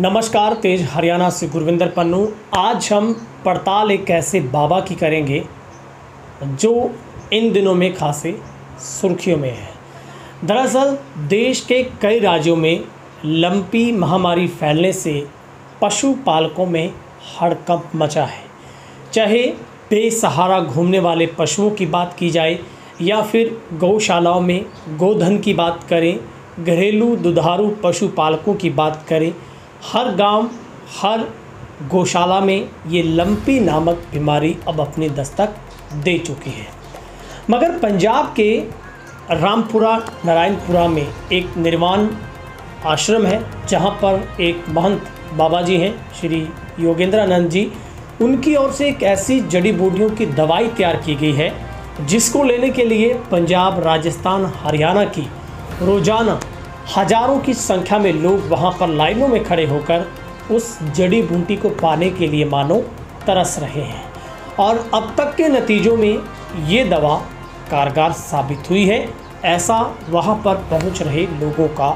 नमस्कार, तेज हरियाणा से गुरविंदर पन्नू। आज हम पड़ताल एक ऐसे बाबा की करेंगे जो इन दिनों में खासे सुर्खियों में है। दरअसल देश के कई राज्यों में लंपी महामारी फैलने से पशुपालकों में हड़कंप मचा है। चाहे बेसहारा घूमने वाले पशुओं की बात की जाए या फिर गौशालाओं में गोधन की बात करें, घरेलू दुधारू पशुपालकों की बात करें, हर गांव, हर गौशाला में ये लंपी नामक बीमारी अब अपनी दस्तक दे चुकी है। मगर पंजाब के रामपुरा नारायणपुरा में एक निर्वाण आश्रम है, जहां पर एक महंत बाबा जी हैं, श्री योगेंद्रानंद जी। उनकी ओर से एक ऐसी जड़ी बूटियों की दवाई तैयार की गई है जिसको लेने के लिए पंजाब, राजस्थान, हरियाणा की रोज़ाना हजारों की संख्या में लोग वहां पर लाइनों में खड़े होकर उस जड़ी बूटी को पाने के लिए मानो तरस रहे हैं। और अब तक के नतीजों में ये दवा कारगर साबित हुई है, ऐसा वहां पर पहुंच रहे लोगों का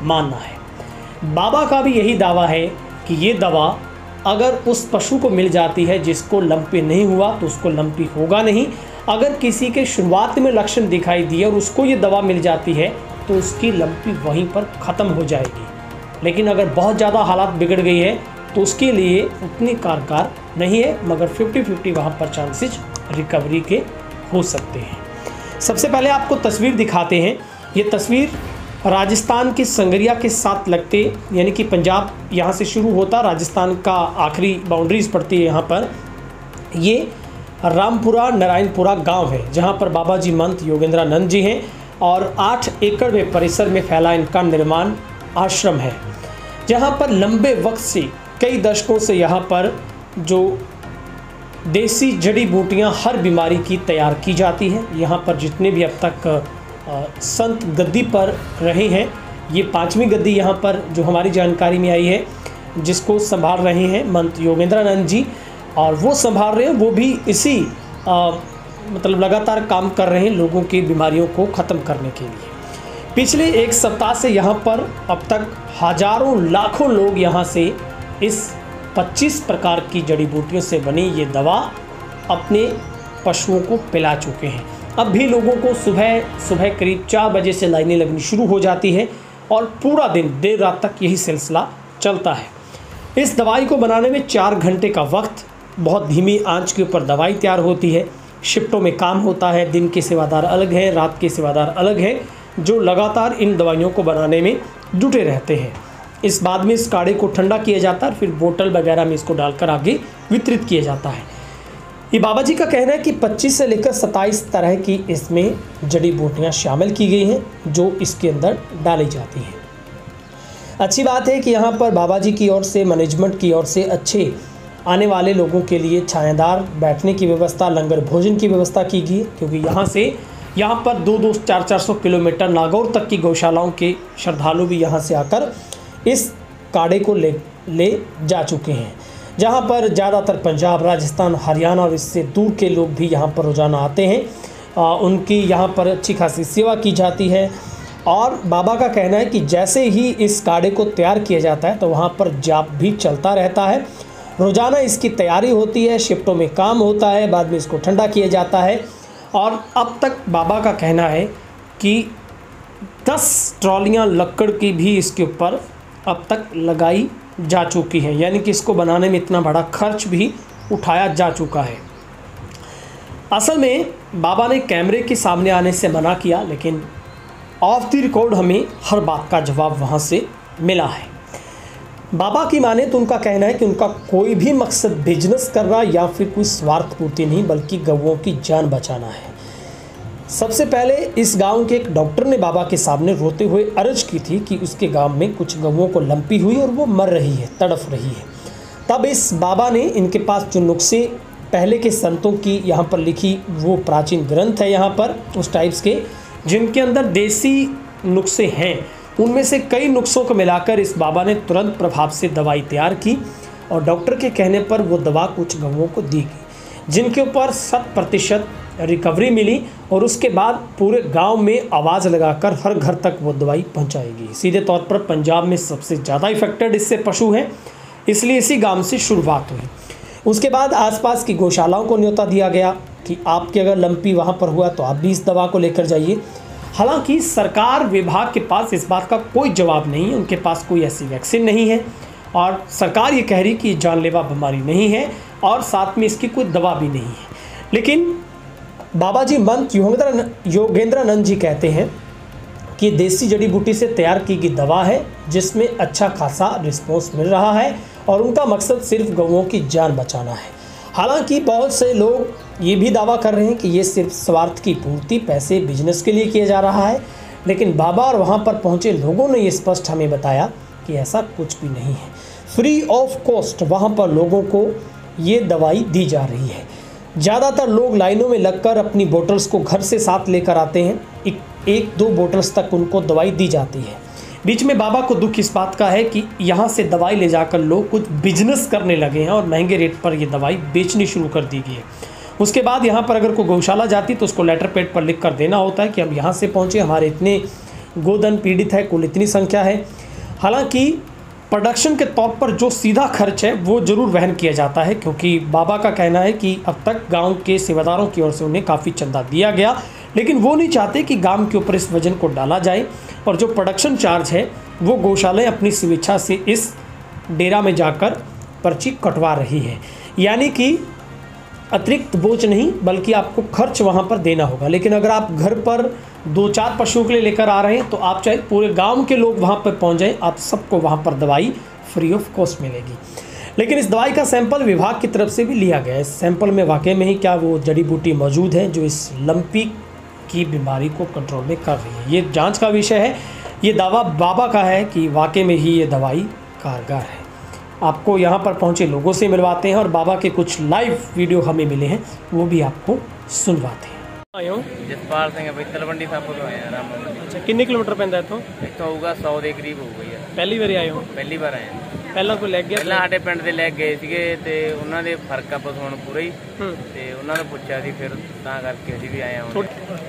मानना है। बाबा का भी यही दावा है कि ये दवा अगर उस पशु को मिल जाती है जिसको लंपी नहीं हुआ तो उसको लंपी होगा नहीं। अगर किसी के शुरुआत में लक्षण दिखाई दिए और उसको ये दवा मिल जाती है तो उसकी लंपी वहीं पर ख़त्म हो जाएगी। लेकिन अगर बहुत ज़्यादा हालात बिगड़ गई है तो उसके लिए उतनी कारगर नहीं है, मगर 50-50 वहाँ पर चांसेस रिकवरी के हो सकते हैं। सबसे पहले आपको तस्वीर दिखाते हैं। ये तस्वीर राजस्थान के संगरिया के साथ लगते, यानी कि पंजाब यहाँ से शुरू होता, राजस्थान का आखिरी बाउंड्रीज पड़ती है यहाँ पर। ये रामपुरा नारायणपुरा गांव है जहाँ पर बाबा जी महंत योगेंद्रानंद जी हैं और 8 एकड़ में परिसर में फैला इनका निर्माण आश्रम है, जहाँ पर लंबे वक्त से, कई दशकों से यहाँ पर जो देसी जड़ी बूटियाँ हर बीमारी की तैयार की जाती हैं। यहाँ पर जितने भी अब तक संत गद्दी पर रहे हैं, ये 5वीं गद्दी यहाँ पर जो हमारी जानकारी में आई है, जिसको संभाल रहे हैं महंत योगेंद्रानंद जी, और वो संभाल रहे हैं, वो भी इसी मतलब लगातार काम कर रहे हैं लोगों की बीमारियों को ख़त्म करने के लिए। पिछले एक सप्ताह से यहाँ पर अब तक हजारों लाखों लोग यहाँ से इस 25 प्रकार की जड़ी बूटियों से बनी ये दवा अपने पशुओं को पिला चुके हैं। अब भी लोगों को सुबह करीब 4 बजे से लाइनें लगनी शुरू हो जाती है और पूरा दिन देर रात तक यही सिलसिला चलता है। इस दवाई को बनाने में 4 घंटे का वक्त, बहुत धीमी आंच के ऊपर दवाई तैयार होती है। शिफ्टों में काम होता है, दिन के सेवादार अलग हैं, रात के सेवादार अलग हैं, जो लगातार इन दवाइयों को बनाने में जुटे रहते हैं। इस बाद में इस काढ़े को ठंडा किया जाता है, फिर बोतल वगैरह में इसको डालकर आगे वितरित किया जाता है। ये बाबा जी का कहना है कि 25 से लेकर 27 तरह की इसमें जड़ी बूटियाँ शामिल की गई हैं जो इसके अंदर डाली जाती हैं। अच्छी बात है कि यहाँ पर बाबा जी की ओर से, मैनेजमेंट की ओर से अच्छे आने वाले लोगों के लिए छायादार बैठने की व्यवस्था, लंगर भोजन की व्यवस्था की गई, क्योंकि यहाँ पर 200-400 किलोमीटर नागौर तक की गौशालाओं के श्रद्धालु भी यहाँ से आकर इस काढ़े को ले जा चुके हैं, जहाँ पर ज़्यादातर पंजाब, राजस्थान, हरियाणा और इससे दूर के लोग भी यहाँ पर रोज़ाना आते हैं। उनकी यहाँ पर अच्छी खासी सेवा की जाती है। और बाबा का कहना है कि जैसे ही इस काढ़े को तैयार किया जाता है तो वहाँ पर जाप भी चलता रहता है। रोज़ाना इसकी तैयारी होती है, शिफ्टों में काम होता है, बाद में इसको ठंडा किया जाता है। और अब तक बाबा का कहना है कि 10 ट्रॉलियाँ लकड़ की भी इसके ऊपर अब तक लगाई जा चुकी हैं, यानी कि इसको बनाने में इतना बड़ा खर्च भी उठाया जा चुका है। असल में बाबा ने कैमरे के सामने आने से मना किया, लेकिन ऑफ द रिकॉर्ड हमें हर बात का जवाब वहाँ से मिला है। बाबा की माने तो उनका कहना है कि उनका कोई भी मकसद बिजनेस करना या फिर कोई स्वार्थ पूर्ति नहीं, बल्कि गौओं की जान बचाना है। सबसे पहले इस गांव के एक डॉक्टर ने बाबा के सामने रोते हुए अर्ज की थी कि उसके गांव में कुछ गौओं को लंपी हुई और वो मर रही है, तड़फ रही है। तब इस बाबा ने इनके पास जो नुस्खे पहले के संतों की यहाँ पर लिखी, वो प्राचीन ग्रंथ है यहाँ पर उस टाइप्स के, जिनके अंदर देसी नुस्खे हैं, उनमें से कई नुस्खों को मिलाकर इस बाबा ने तुरंत प्रभाव से दवाई तैयार की और डॉक्टर के कहने पर वो दवा कुछ गौओं को दी गई, जिनके ऊपर 100% रिकवरी मिली और उसके बाद पूरे गांव में आवाज़ लगाकर हर घर तक वो दवाई पहुंचाएगी। सीधे तौर पर पंजाब में सबसे ज़्यादा इफेक्टेड इससे पशु हैं, इसलिए इसी गांव से शुरुआत हुई। उसके बाद आसपास की गौशालाओं को न्योता दिया गया कि आपके अगर लंपी वहाँ पर हुआ तो आप भी इस दवा को लेकर जाइए। हालांकि सरकार विभाग के पास इस बात का कोई जवाब नहीं है, उनके पास कोई ऐसी वैक्सीन नहीं है और सरकार ये कह रही कि जानलेवा बीमारी नहीं है और साथ में इसकी कोई दवा भी नहीं है। लेकिन बाबा जी मंत योगेंद्रानंद जी कहते हैं कि देसी जड़ी बूटी से तैयार की गई दवा है जिसमें अच्छा खासा रिस्पॉन्स मिल रहा है और उनका मकसद सिर्फ गौओं की जान बचाना है। हालांकि बहुत से लोग ये भी दावा कर रहे हैं कि ये सिर्फ स्वार्थ की पूर्ति, पैसे, बिजनेस के लिए किया जा रहा है, लेकिन बाबा और वहाँ पर पहुँचे लोगों ने ये स्पष्ट हमें बताया कि ऐसा कुछ भी नहीं है। फ्री ऑफ कॉस्ट वहाँ पर लोगों को ये दवाई दी जा रही है। ज़्यादातर लोग लाइनों में लगकर अपनी बोतल्स को घर से साथ लेकर आते हैं। एक दो बोतल्स तक उनको दवाई दी जाती है। बीच में बाबा को दुख इस बात का है कि यहाँ से दवाई ले जाकर लोग कुछ बिजनेस करने लगे हैं और महंगे रेट पर ये दवाई बेचनी शुरू कर दी गई है। उसके बाद यहाँ पर अगर कोई गौशाला जाती तो उसको लेटर पैड पर लिख कर देना होता है कि हम यहाँ से पहुँचे, हमारे इतने गोधन पीड़ित है, कुल इतनी संख्या है। हालांकि प्रोडक्शन के तौर पर जो सीधा खर्च है वो ज़रूर वहन किया जाता है, क्योंकि बाबा का कहना है कि अब तक गांव के सेवादारों की ओर से उन्हें काफ़ी चंदा दिया गया, लेकिन वो नहीं चाहते कि गांव के ऊपर इस वजन को डाला जाए और जो प्रोडक्शन चार्ज है वो गौशालाएँ अपनी स्वेच्छा से इस डेरा में जाकर पर्ची कटवा रही है। यानी कि अतिरिक्त बोझ नहीं बल्कि आपको खर्च वहाँ पर देना होगा। लेकिन अगर आप घर पर 2-4 पशुओं के लिए लेकर आ रहे हैं तो आप चाहे पूरे गांव के लोग वहाँ पर पहुँच जाएं, आप सबको वहाँ पर दवाई फ्री ऑफ कॉस्ट मिलेगी। लेकिन इस दवाई का सैंपल विभाग की तरफ से भी लिया गया है। इस सैंपल में वाकई में ही क्या वो जड़ी बूटी मौजूद है जो इस लंपी की बीमारी को कंट्रोल में कर रही है, ये जाँच का विषय है। ये दावा बाबा का है कि वाकई में ही ये दवाई कारगर है। आपको यहाँ पर पहुँचे लोगों से मिलवाते हैं और बाबा के कुछ लाइव वीडियो हमें मिले हैं वो भी आपको सुनवाते हैं। आए हो जसपाल सिंह भाई तलवंडी साहब तो आए राम मंदिर। अच्छा, कितने किलोमीटर पैंदा इथों? इथों होगा 100 ਦੇ ਕਰੀਬ ਹੋਊਗਾ ਯਾਰ। ਪਹਿਲੀ ਵਾਰੀ ਆਏ ਹੋ? ਪਹਿਲੀ ਵਾਰ ਆਏ। ਪਹਿਲਾਂ ਕੋਈ ਲੈ ਗਿਆ? ਪਹਿਲਾਂ ਸਾਡੇ ਪਿੰਡ ਦੇ ਲੈ ਗਏ ਸੀਗੇ ਤੇ ਉਹਨਾਂ ਦੇ ਫਰਕ ਆ ਪਸ ਹੁਣ ਪੂਰਾ ਹੀ ਤੇ ਉਹਨਾਂ ਨੇ ਪੁੱਛਿਆ ਸੀ ਫਿਰ ਤਾਂ ਕਰਕੇ ਅਸੀਂ ਵੀ ਆਏ ਹਾਂ।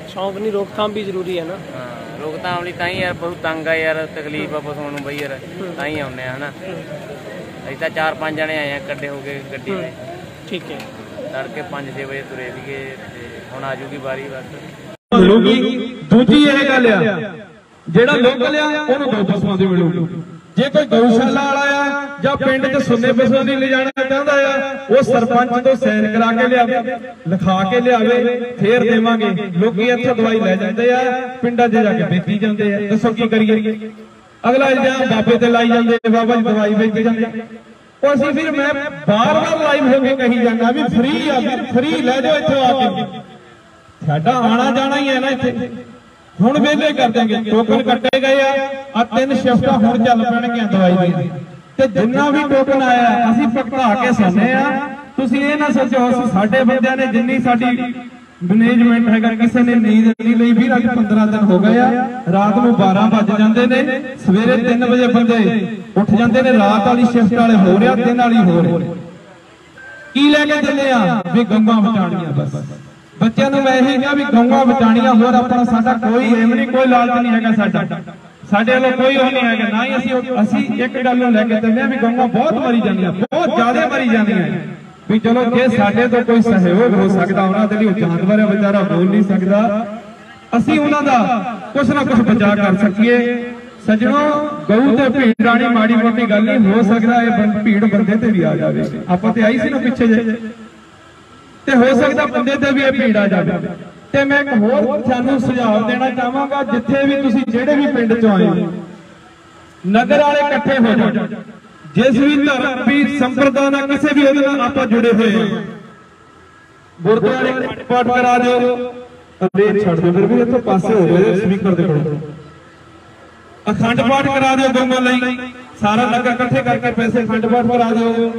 ਸ਼ੌਂਕ ਨਹੀਂ, ਰੋਕਥਾਮ ਵੀ ਜ਼ਰੂਰੀ ਹੈ ਨਾ। ਹਾਂ, ਰੋਕਥਾਮ ਲਈ ਤਾਂ ਹੀ ਯਾਰ ਬਹੁਤ ਤੰਗ ਆ ਯਾਰ, ਤਕਲੀਫ ਆ ਪਸ ਹੁਣ ਬਈ ਯਾਰ, ਤਾਂ ਹੀ ਆਉਂਦੇ ਆ ਹਨਾ। ਅਸੀਂ ਤਾਂ 4-5 ਜਣੇ ਆਏ ਆ ਇਕੱਠੇ ਹੋ ਕੇ ਗੱਡੀ ਤੇ। ਠੀਕ ਹੈ, ਤੜਕੇ 5-6 ਵਜੇ ਤੁਰੇ ਸੀਗੇ ਤੇ ਹੁਣ ਆ ਜੂਗੀ ਵਾਰੀ ਬਸ। ਦੂਜੀ ਇਹ ਗੱਲ ਆ ਜਿਹੜਾ ਲੋਕਲ ਆ ਉਹਨੂੰ 2 ਪਸ਼ੂਆਂ ਦੀ ਮਿਲੂ। ਜੇ ਕੋਈ ਗਊਸ਼ਾਲਾ ਵਾਲਾ ਆ ਜਾਂ ਪਿੰਡ 'ਚ ਸੁੰਨੇ ਪਸ਼ੂਆਂ ਦੀ ਲਿਜਾਣਾ ਚਾਹੁੰਦਾ ਆ ਉਹ ਸਰਪੰਚ ਤੋਂ ਸਾਈਨ ਕਰਾ ਕੇ ਲਿਆਵੇ, ਲਿਖਾ ਕੇ ਲਿਆਵੇ, ਫੇਰ ਦੇਵਾਂਗੇ। ਲੋਕੀ ਇੱਥੋਂ ਦਵਾਈ ਲੈ ਜਾਂਦੇ ਆ, ਪਿੰਡਾਂ 'ਚ ਜਾ ਕੇ ਵੇਚੀ ਜਾਂਦੇ ਆ। ਦੱਸੋ ਕੀ ਕਰੀਏ? ਅਗਲਾ ਇਲਜ਼ਾਮ ਬਾਬੇ ਤੇ ਲਾਈ ਜਾਂਦੇ, ਬਾਬਾ ਜੀ ਦਵਾਈ ਵੇਚੀ ਜਾਂਦੇ। ਉਹ ਅਸੀਂ ਫਿਰ ਮੈਂ ਬਾਰ-ਬਾਰ ਲਾਈਵ ਹੋ ਕੇ ਕਹੀ ਜਾਂਦਾ ਵੀ ਫ੍ਰੀ ਆ, ਵੀਰ ਫ੍ਰੀ ਲੈ ਜਾਓ ਇੱਥੋਂ ਆ ਕੇ। ਸਾਡਾ ਆਣਾ ਜਾਣਾ ਹੀ ਹੈ ਨਾ ਇੱਥੇ। ਹੁਣ ਵੇਲੇ ਕਰ ਦਾਂਗੇ, ਟੋਕਨ ਕੱਟੇ ਗਏ ਆ 3 ਸ਼ਿਫਟਾਂ ਹੁਣ ਚੱਲ ਪੈਣਗੀਆਂ ਦਵਾਈ ਦੀਆਂ ਤੇ ਜਿੰਨਾ ਵੀ ਟੋਕਨ ਆਇਆ ਅਸੀਂ ਭੁਗਤਾ ਕੇ ਸੋਨੇ ਆ। ਤੁਸੀਂ ਇਹ ਨਾ ਸੋਚੋ ਸਾਡੇ ਬੰਦਿਆਂ ਨੇ ਜਿੰਨੀ ਸਾਡੀ ਮੈਨੇਜਮੈਂਟ ਹੈਗਾ ਕਿਸੇ ਨੇ ਨੀਂਦ ਨਹੀਂ ਲਈ। ਵੀਰ ਅੱਜ 15 ਦਿਨ ਹੋ ਗਏ ਆ, ਰਾਤ ਨੂੰ 12 ਵੱਜ ਜਾਂਦੇ ਨੇ, ਸਵੇਰੇ 3 ਵਜੇ ਬੰਦੇ ਉੱਠ ਜਾਂਦੇ ਨੇ। ਰਾਤ ਵਾਲੀ ਸ਼ਿਫਟ ਵਾਲੇ ਹੋ ਰਿਹਾ, ਦਿਨ ਵਾਲੀ ਹੋ ਰਿਹਾ। ਕੀ ਲੈ ਕੇ ਚੱਲੇ ਆ ਵੀ ਗਊਆਂ ਬਚਾਣੀਆਂ। ਬਸ ਬੱਚਿਆਂ ਨੂੰ ਮੈਂ ਇਹੀ ਕਿਹਾ ਵੀ ਗਊਆਂ ਬਚਾਣੀਆਂ, ਹੋਰ ਆਪਣਾ ਸਾਡਾ ਕੋਈ ਏਮ ਨਹੀਂ, ਕੋਈ ਲਾਲਚ ਨਹੀਂ ਹੈਗਾ ਸਾਡਾ। ਸਾਡੇ ਵੱਲੋਂ ਕੋਈ ਉਹ ਨਹੀਂ ਹੈਗਾ, ਨਾ ਹੀ ਅਸੀਂ ਇੱਕ ਗੱਲ ਨੂੰ ਲੈ ਕੇ ਚੱਲੇ ਆ ਵੀ ਗਊਆਂ ਬਹੁਤ ਮਰੀ ਜਾਂਦੀਆਂ, ਬਹੁਤ ਜ਼ਿਆਦਾ ਮਰੀ ਜਾਂਦੀਆਂ ਵੀ ਚਲੋ ਜੇ ਸਾਡੇ ਤੋਂ ਕੋਈ ਸਹਿਯੋਗ ਹੋ ਸਕਦਾ, ਉਹਨਾਂ ਦੇ ਲਈ ਜਾਨਵਰ ਹੈ ਵਿਚਾਰਾ ਬੋਲ ਨਹੀਂ ਸਕਦਾ, ਅਸੀਂ ਉਹਨਾਂ ਦਾ ਕੁਛ ਨਾ ਕੁਛ ਬਚਾ ਕਰ ਸਕੀਏ। ਸੱਜਣੋ, ਗਊ ਤੇ ਭੀੜ ਰਾਣੀ ਮਾੜੀ ਮੋਟੀ ਗੱਲ ਨਹੀਂ ਹੋ ਸਕਦਾ, ਇਹ ਭੀੜ ਬੰਦੇ ਤੇ ਵੀ ਆ ਜਾਵੇ। ਆਪਾਂ ਤੇ ਆਈ ਸੀ ਨਾ ਪਿੱਛੇ ਜੇ, ਤੇ ਹੋ ਸਕਦਾ ਬੰਦੇ ਤੇ ਵੀ ਇਹ ਭੀੜ ਆ ਜਾਵੇ। ਤੇ ਮੈਂ ਇੱਕ ਹੋਰ ਤੁਹਾਨੂੰ ਸੁਝਾਅ ਦੇਣਾ ਚਾਹਾਂਗਾ, ਜਿੱਥੇ ਵੀ ਤੁਸੀਂ ਜਿਹੜੇ ਵੀ ਪਿੰਡ ਚੋਂ ਆਏ ਹੋ, ਨਗਰ ਵਾਲੇ ਇਕੱਠੇ ਹੋ ਜਾਓ। ਜਿਸ ਵੀ ਧਰਮ ਵੀ ਸੰਪਰਦਾ ਨਾਲ ਕਿਸੇ ਵੀ ਉਹਦੇ ਨਾਲ ਆਪਾਂ ਜੁੜੇ ਹੋਏ ਹਾਂ, ਗੁਰਦੁਆਰੇ ਪਾਠ ਕਰਾ ਦਿਓ। ਅਰੇ ਛੱਡ ਦਿਓ ਫਿਰ ਵੀ ਇੱਥੋਂ ਪਾਸੇ ਹੋ ਗਏ ਸਪੀਕਰ ਦੇ ਕੋਲ। ਅਖੰਡ ਪਾਠ ਕਰਾ ਦਿਓ ਗਊਆਂ ਲਈ, ਸਾਰਾ ਨਗਰ ਇਕੱਠੇ ਕਰਕੇ ਪੈਸੇ ਅਖੰਡ ਪਾਠ ਕਰਾ ਦਿਓ।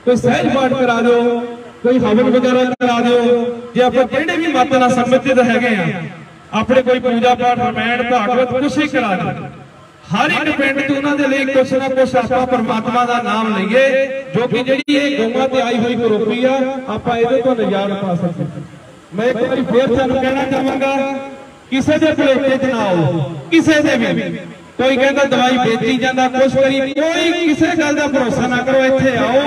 ਕੋਈ ਸਹਿਜ ਪਾਠ ਕਰਾ ਦਿਓ, ਕੋਈ ਹਵਨ ਵਗੈਰਾ ਕਰਾ ਦਿਓ। ਜੇ ਆਪਾਂ ਜਿਹੜੇ ਵੀ ਮਤ ਨਾਲ ਸੰਬੰਧਿਤ ਹੈਗੇ ਆ, ਆਪਣੇ ਕੋਈ ਪੂਜਾ ਪਾਠ ਰਾਮਾਇਣ ਭਾਗਵਤ ਕੁਛ ਹੀ ਕਰਾ ਦਿਓ। ਹਰ ਇੱਕ ਪਿੰਡ 'ਚ ਉਹਨਾਂ ਦੇ ਲਈ ਕੁਛ ਨਾ ਕੁਛ ਆਪਾਂ ਪਰਮਾਤਮਾ ਦਾ ਨਾਮ ਲਈਏ, ਜੋ ਕਿ ਜਿਹੜੀ ਇਹ ਗਊਆਂ ਤੇ ਆਈ ਹੋਈ ਕਰੋਪੀ ਆ ਆਪਾਂ ਇਹਦੇ ਤੋਂ ਨਿਜਾਤ ਪਾ ਸਕੀਏ। मैं एक बार फिर तुहानूं कहना चाहांगा, किसी के भुलेखे च ना आओ, किसी के भी। कोई कहता दवाई बेची जाता, कुछ करी, कोई किसी गल का भरोसा ना करो। इत्थे आओ,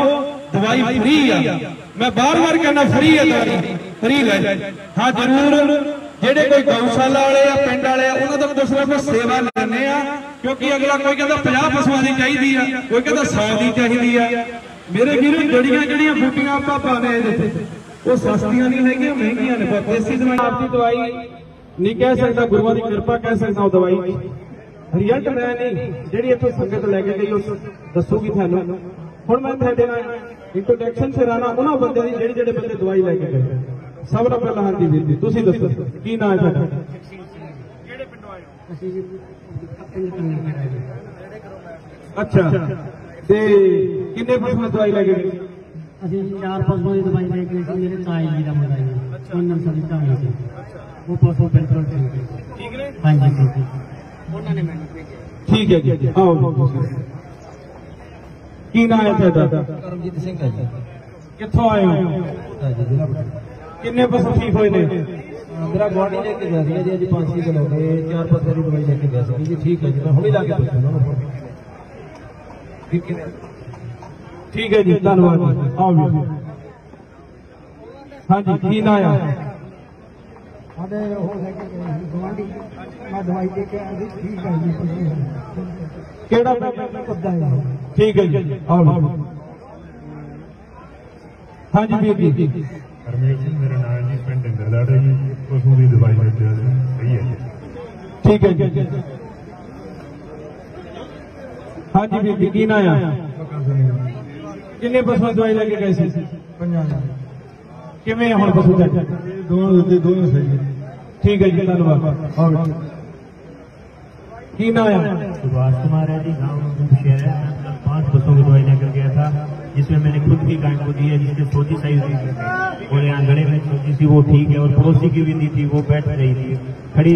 दवाई फ्री है। मैं बार बार कहना फ्री है दवाई, फ्री है। हाँ जरूर जेडे कोई गौशाला वाले या पिंड वाले उन्होंने तो कुछ ना कुछ सेवा लेने, क्योंकि अगला कोई कहता 50 पशुओं की चाहिए, कोई कहता 100 की चाहिए। मेरे वीरों जड़ियां जड़ियां बूटियां आप पाने वो सस्तियां नहीं है, महंगिया ने। पर देसी दवाई आपकी दवाई नहीं कह सकता, गुरुओं की कृपा कह सकता वो दवाई। रिजल्ट मैं नहीं, जी इतों संगत लैके गई उस दसूगी थानू। हुण मैं तुहाडे नाल इंट्रोडक्शन कराना उन्होंने बंदे की जेडे जेडे बंदे दवाई लैके गए। सब नाल पहला हाँ जी वीर जी तुसीं दसो की नाम है तुहाडा? अच्छा ते किन्ने पशुओं दवाई लैके गए? ਅਸੀਂ 4 ਪਸ਼ੂਆਂ ਦੀ ਦਵਾਈ ਲੈ ਕੇ ਮੇਰੇ ਤਾਏ ਜੀ ਦਾ ਮੁੰਡਾ ਜੀ ਉਹਨਾਂ ਸਭੀ ਢਾਣੀ ਸੀ ਉਹ ਪਸ਼ੂ ਬਿਲਕੁਲ ਠੀਕ ਨੇ। ਹਾਂਜੀ ਠੀਕ ਉਹਨਾਂ ਨੇ ਮੈਨੂੰ ਭੇਜਿਆ। ठीक है जी आओ की नाम है तुहाडा? ਕਰਮਜੀਤ ਸਿੰਘ ਹੈ ਜੀ। कित्थों आए हो? किन्ने पशु ठीक होए ने? मेरा गवांढी लेके गया ਸੀ ਜੀ ਅੱਜ 5-6 ਦਿਨ ਹੋ ਗਏ। 4 ਪਸ਼ੂਆਂ ਦੀ ਦਵਾਈ ਲੈ ਕੇ ਗਿਆ ਸੀ ਜੀ। ਠੀਕ ਹੈ ਜੀ मैं ਹੁਣੇ ਲਾ ਕੇ ਪੁੱਛਾਂ ਉਹਨਾਂ ਨੂੰ। ठीक है जी धन्यवाद जी आओ जी। हाँ जी की नाम है? ਸਾਡੇ ਉਹ ਲੈ ਕੇ ਗਏ ਸੀ ਗਵਾਂਢੀ, ਮੈਂ ਦਵਾਈ ਦੇ ਕੇ ਆਇਆ ਸੀ। ਠੀਕ ਹੈ ਜੀ केड़ा ਪੱਦਾ ਹੈ। ठीक है जी आओ जी। हाँ जी वीर जी रमेश जी मेरा नाम जी, पिंड इंद्रलाट है जी। पशुओं की दवाई लेते सही है जी। ठीक है जी। हाँ जी वीर जी की नाम है? किन्ने पशुओं दवाई लेके गए सी? 50 किवें हुण पशु दा? दोनों सही। ठीक है जी धन्यवाद आओ जी। की नाम है? सुभाष कुमार है जी, गाँव शहर है। मैं कल 5 पशुओं की दवाई लेकर गया था, जिसमें मैंने खुद की गाय को दी है, जिसकी सोची सही हुई और यहाँ गड़े में सोची थी वो ठीक है, और पड़ोसी की भी दी थी वो बैठ रही थी खड़ी।